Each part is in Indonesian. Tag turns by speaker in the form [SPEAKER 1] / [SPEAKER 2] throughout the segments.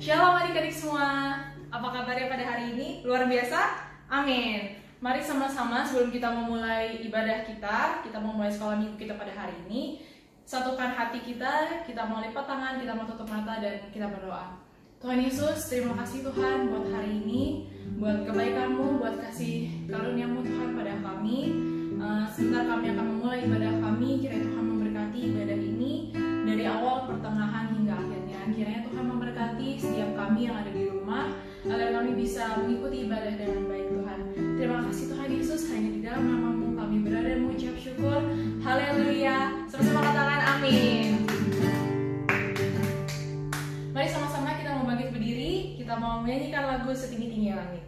[SPEAKER 1] Shalom adik-adik semua, apa kabarnya pada hari ini? Luar biasa? Amin. Mari sama-sama sebelum kita memulai ibadah kita memulai sekolah minggu kita pada hari ini, satukan hati kita mau lipat tangan, kita mau tutup mata dan kita berdoa. Tuhan Yesus, terima kasih Tuhan buat hari ini, buat kebaikan-Mu, buat kasih karunia-Mu Tuhan pada kami. Sebentar kami akan memulai ibadah kami, kiranya Tuhan memberkati ibadah ini dari awal, pertengahan hingga akhirnya. Kiranya Tuhan memberkati setiap kami yang ada di rumah, agar kami bisa mengikuti ibadah dengan baik Tuhan. Terima kasih Tuhan Yesus, hanya di dalam nama-Mu kami berada dan mengucap syukur. Haleluya. Sama-sama katakan amin. Mari sama-sama kita mau bangkit berdiri, kita mau menyanyikan lagu Setinggi-tinggi Langit.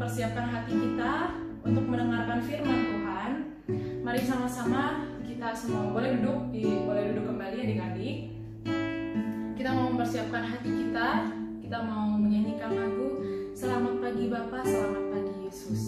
[SPEAKER 1] Mempersiapkan hati kita untuk mendengarkan firman Tuhan. Mari sama-sama kita semua boleh duduk kembali adik-adik. Kita mau mempersiapkan hati kita mau menyanyikan lagu Selamat Pagi Bapa, Selamat Pagi Yesus.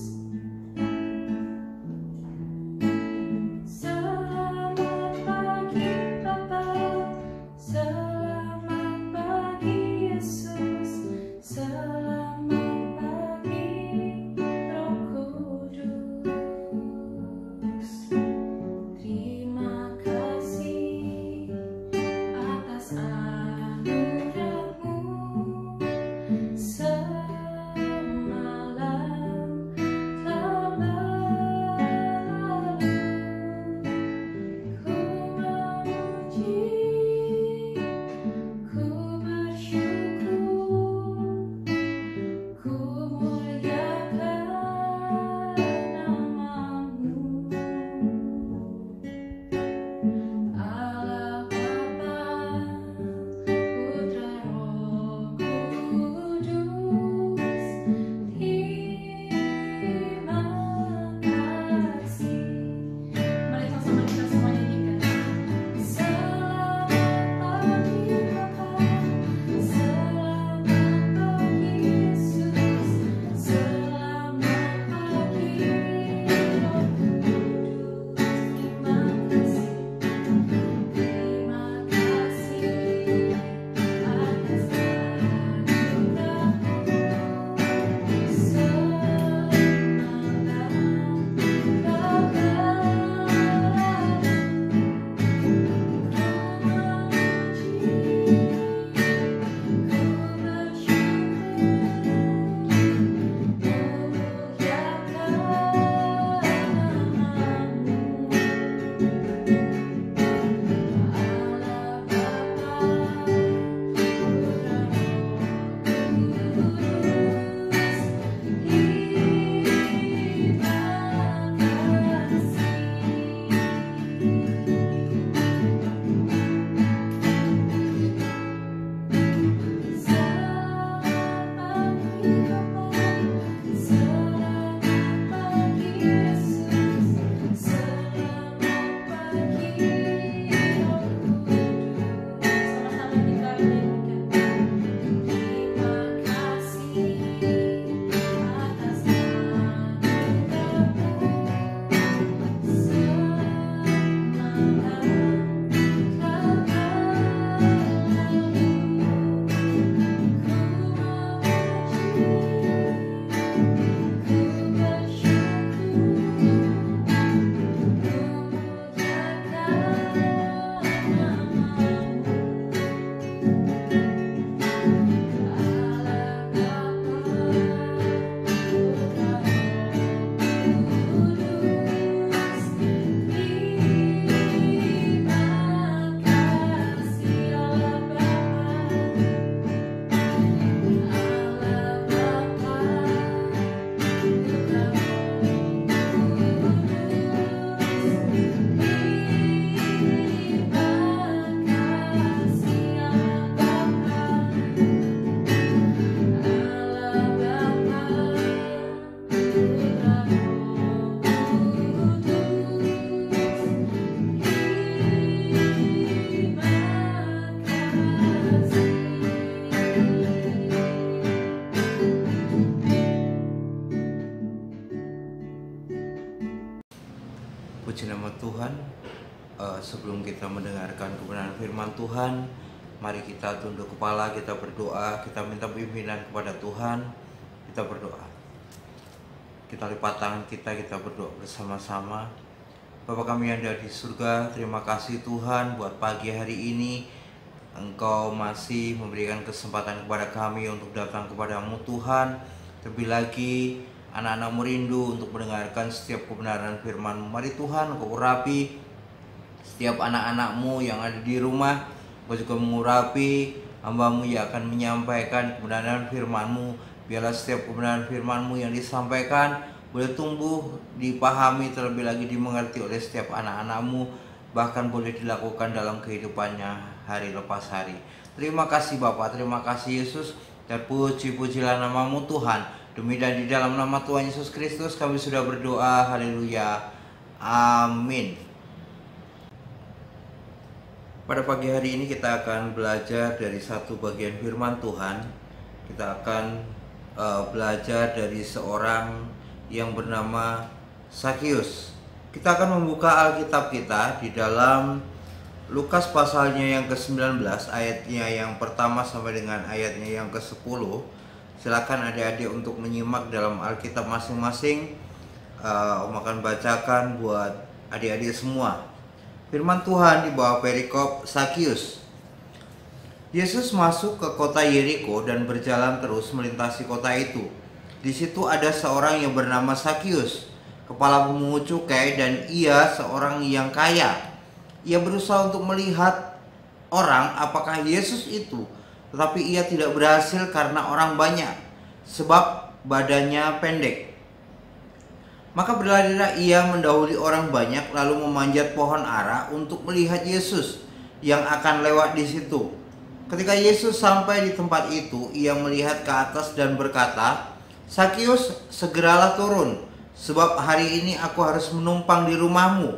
[SPEAKER 2] kita mendengarkan kebenaran firman Tuhan. Mari kita tunduk kepala, kita berdoa, kita minta pimpinan kepada Tuhan. Kita berdoa. Kita lipat tangan kita berdoa bersama-sama. Bapa kami yang ada di surga, terima kasih Tuhan buat pagi hari ini. Engkau masih memberikan kesempatan kepada kami untuk datang kepadamu Tuhan. Terlebih lagi anak-anakmu rindu untuk mendengarkan setiap kebenaran firman-Mu. Mari Tuhan Engkau urapi setiap anak-anakmu yang ada di rumah. Engkau juga mengurapi hamba-Mu yang akan menyampaikan kebenaran firman-Mu. Biarlah setiap kebenaran firman-Mu yang disampaikan boleh tumbuh, dipahami, terlebih lagi dimengerti oleh setiap anak-anak-Mu, bahkan boleh dilakukan dalam kehidupannya hari lepas hari. Terima kasih Bapa, terima kasih Yesus, dan puji-pujilah nama-Mu Tuhan. Demi dan di dalam nama Tuhan Yesus Kristus kami sudah berdoa. Haleluya. Amin. Pada pagi hari ini kita akan belajar dari satu bagian firman Tuhan. Kita akan belajar dari seorang yang bernama Sakius. Kita akan membuka Alkitab kita di dalam Lukas pasalnya yang ke-19, ayatnya yang pertama sampai dengan ayatnya yang ke-10. Silakan adik-adik untuk menyimak dalam Alkitab masing-masing. Om akan bacakan buat adik-adik semua. Firman Tuhan di bawah perikop Sakius. Yesus masuk ke kota Yeriko dan berjalan terus melintasi kota itu. Di situ ada seorang yang bernama Sakius, kepala pemungut cukai, dan ia seorang yang kaya. Ia berusaha untuk melihat orang apakah Yesus itu, tetapi ia tidak berhasil karena orang banyak, sebab badannya pendek. Maka berlarilah ia mendahului orang banyak, lalu memanjat pohon ara untuk melihat Yesus yang akan lewat di situ. Ketika Yesus sampai di tempat itu, ia melihat ke atas dan berkata, "Sakius, segeralah turun, sebab hari ini aku harus menumpang di rumahmu."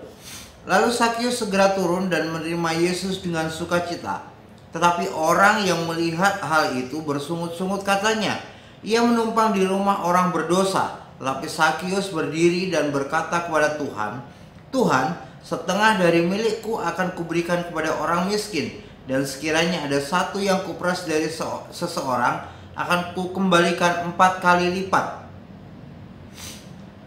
[SPEAKER 2] Lalu Sakius segera turun dan menerima Yesus dengan sukacita. Tetapi orang yang melihat hal itu bersungut-sungut katanya, "Ia menumpang di rumah orang berdosa." Tetapi Sakius berdiri dan berkata kepada Tuhan, "Tuhan, setengah dari milikku akan kuberikan kepada orang miskin, dan sekiranya ada satu yang kuperas dari seseorang, akan kukembalikan 4 kali lipat."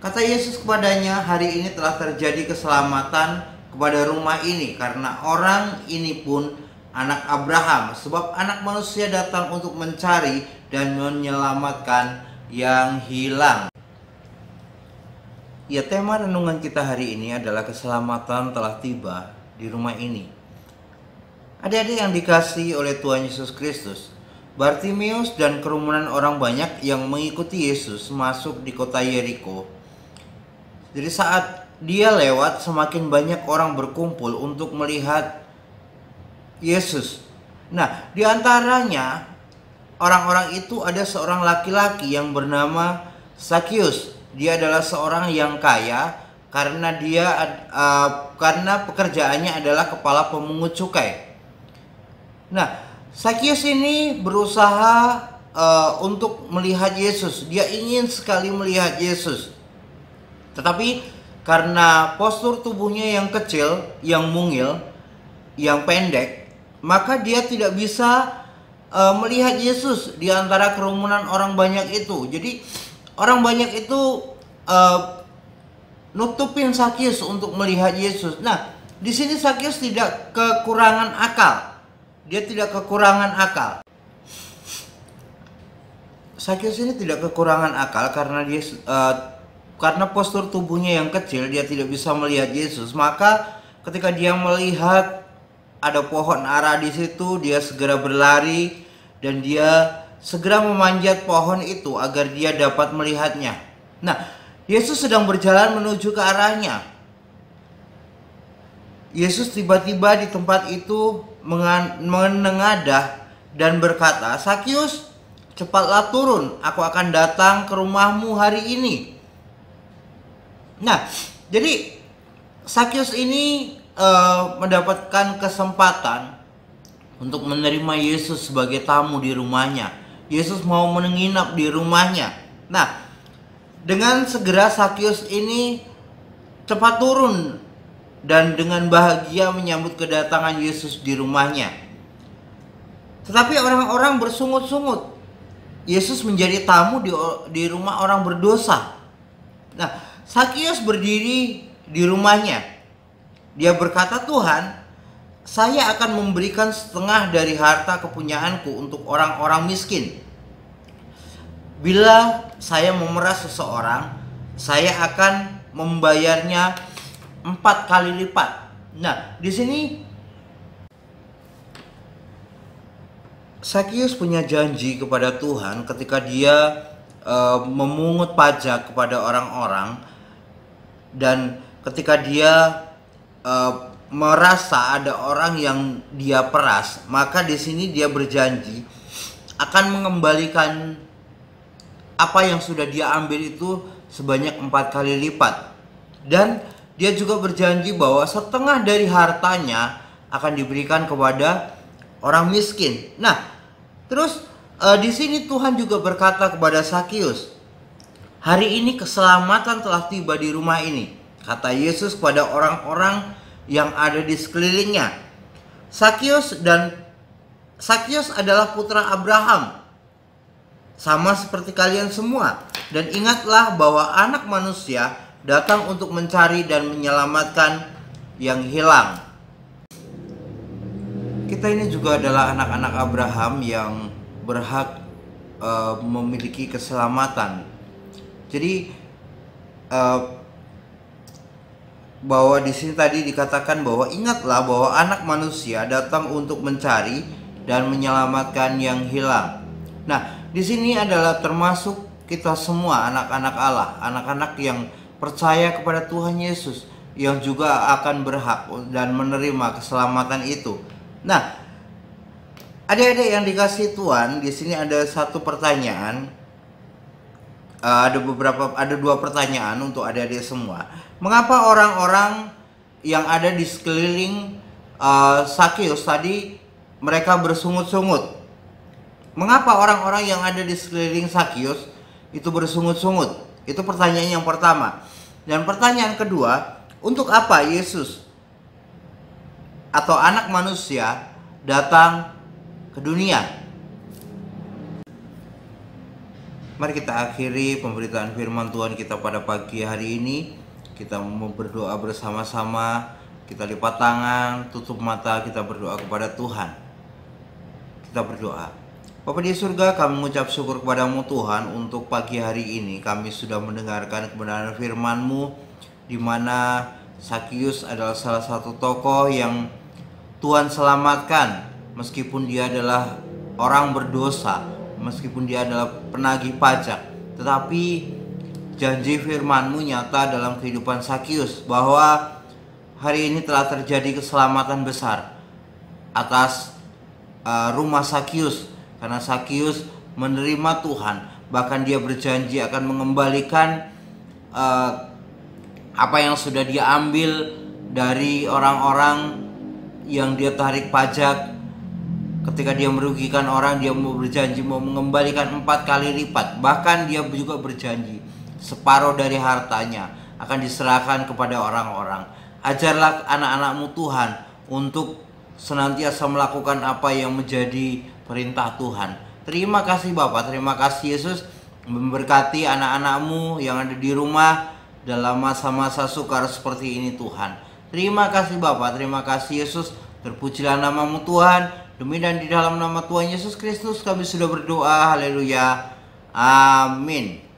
[SPEAKER 2] Kata Yesus kepadanya, "Hari ini telah terjadi keselamatan kepada rumah ini, karena orang ini pun anak Abraham, sebab Anak Manusia datang untuk mencari dan menyelamatkan yang hilang." Ya, tema renungan kita hari ini adalah keselamatan telah tiba di rumah ini. Adik-adik yang dikasihi oleh Tuhan Yesus Kristus, Bartimeus dan kerumunan orang banyak yang mengikuti Yesus masuk di kota Yeriko. Jadi saat dia lewat, semakin banyak orang berkumpul untuk melihat Yesus. Nah, di antaranya orang-orang itu ada seorang laki-laki yang bernama Sakius. Dia adalah seorang yang kaya karena karena pekerjaannya adalah kepala pemungut cukai. Nah, Sakius ini berusaha untuk melihat Yesus. Dia ingin sekali melihat Yesus. Tetapi karena postur tubuhnya yang kecil, yang mungil, yang pendek, maka dia tidak bisa melihat Yesus di antara kerumunan orang banyak itu. Jadi orang banyak itu nutupin Sakius untuk melihat Yesus. Nah, di sini Sakius tidak kekurangan akal. Dia tidak kekurangan akal. Sakius ini tidak kekurangan akal karena postur tubuhnya yang kecil, dia tidak bisa melihat Yesus. Maka ketika dia melihat ada pohon ara di situ, dia segera berlari dan dia segera memanjat pohon itu agar dia dapat melihatnya. Nah, Yesus sedang berjalan menuju ke arahnya. Yesus tiba-tiba di tempat itu menengadah dan berkata, "Sakius, cepatlah turun, aku akan datang ke rumahmu hari ini." Nah, jadi Sakius ini mendapatkan kesempatan untuk menerima Yesus sebagai tamu di rumahnya. Yesus mau menginap di rumahnya. Nah, dengan segera Sakius ini cepat turun dan dengan bahagia menyambut kedatangan Yesus di rumahnya. Tetapi orang-orang bersungut-sungut Yesus menjadi tamu di rumah orang berdosa. Nah, Sakius berdiri di rumahnya. Dia berkata, "Tuhan, saya akan memberikan setengah dari harta kepunyaanku untuk orang-orang miskin. Bila saya memeras seseorang, saya akan membayarnya 4 kali lipat." Nah, di sini Sakius punya janji kepada Tuhan ketika dia memungut pajak kepada orang-orang, dan ketika dia merasa ada orang yang dia peras, maka di sini dia berjanji akan mengembalikan apa yang sudah dia ambil itu sebanyak 4 kali lipat. Dan dia juga berjanji bahwa setengah dari hartanya akan diberikan kepada orang miskin. Nah, terus di sini Tuhan juga berkata kepada Sakius, "Hari ini keselamatan telah tiba di rumah ini," kata Yesus kepada orang-orang yang ada di sekelilingnya. Sakius adalah putra Abraham, sama seperti kalian semua. Dan ingatlah bahwa Anak Manusia datang untuk mencari dan menyelamatkan yang hilang. Kita ini juga adalah anak-anak Abraham yang berhak memiliki keselamatan. Jadi bahwa di sini tadi dikatakan bahwa ingatlah bahwa Anak Manusia datang untuk mencari dan menyelamatkan yang hilang. Nah, di sini adalah termasuk kita semua anak-anak Allah, anak-anak yang percaya kepada Tuhan Yesus, yang juga akan berhak dan menerima keselamatan itu. Nah, adik-adik yang dikasihi Tuhan, di sini ada satu pertanyaan, ada dua pertanyaan untuk adik-adik semua. Mengapa orang-orang yang ada di sekeliling Sakius tadi mereka bersungut-sungut? Mengapa orang-orang yang ada di sekeliling Sakius itu bersungut-sungut? Itu pertanyaan yang pertama. Dan pertanyaan kedua, untuk apa Yesus atau Anak Manusia datang ke dunia? Mari kita akhiri pemberitaan firman Tuhan kita pada pagi hari ini. Kita mau berdoa bersama-sama. Kita lipat tangan, tutup mata, kita berdoa kepada Tuhan. Kita berdoa. Bapa di surga, kami mengucap syukur kepadamu Tuhan untuk pagi hari ini. Kami sudah mendengarkan kebenaran firman-Mu, di mana Sakius adalah salah satu tokoh yang Tuhan selamatkan, meskipun dia adalah orang berdosa, meskipun dia adalah penagih pajak. Tetapi janji firman-Mu nyata dalam kehidupan Sakius, bahwa hari ini telah terjadi keselamatan besar atas rumah Sakius, karena Sakius menerima Tuhan. Bahkan dia berjanji akan mengembalikan apa yang sudah dia ambil dari orang-orang yang dia tarik pajak. Ketika dia merugikan orang, dia mau berjanji mau mengembalikan 4 kali lipat. Bahkan dia juga berjanji separuh dari hartanya akan diserahkan kepada orang-orang. Ajarlah anak-anak-Mu Tuhan untuk senantiasa melakukan apa yang menjadi perintah Tuhan. Terima kasih Bapa, terima kasih Yesus, memberkati anak-anak-Mu yang ada di rumah dalam masa-masa sukar seperti ini Tuhan. Terima kasih Bapa, terima kasih Yesus. Terpujilah nama-Mu Tuhan. Demi dan di dalam nama Tuhan Yesus Kristus kami sudah berdoa. Haleluya. Amin.